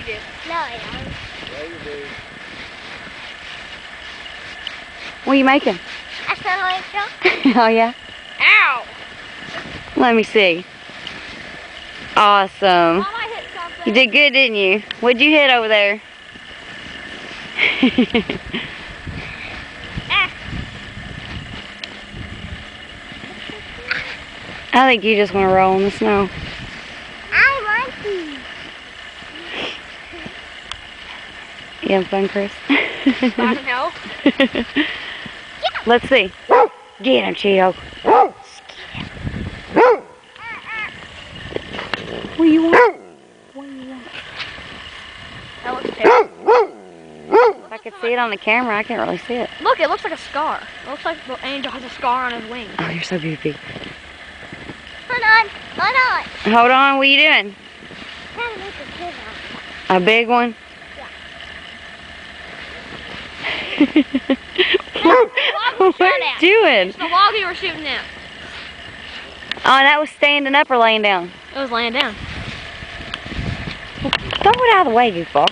You do. No, I don't. Yeah, you do. What are you making? I said like that. Oh, yeah? Ow! Let me see. Awesome. Mom, I hit something. You did good, didn't you? What'd you hit over there? I think you just want to roll in the snow. I want to. You having fun, Chris? I don't know. Let's see. Get him, Cheeto. What do you want? What do you want? That looks terrible. If I could see it on the camera, I can't really see it. Look, it looks like a scar. It looks like the angel has a scar on his wing. Oh, you're so goofy. Hold on. Hold on. Hold on, what are you doing? Trying to make a kid out. A big one? What are you doing? It's the log you were shooting at. Oh, that was standing up or laying down? It was laying down. Throw it out of the way, goofball.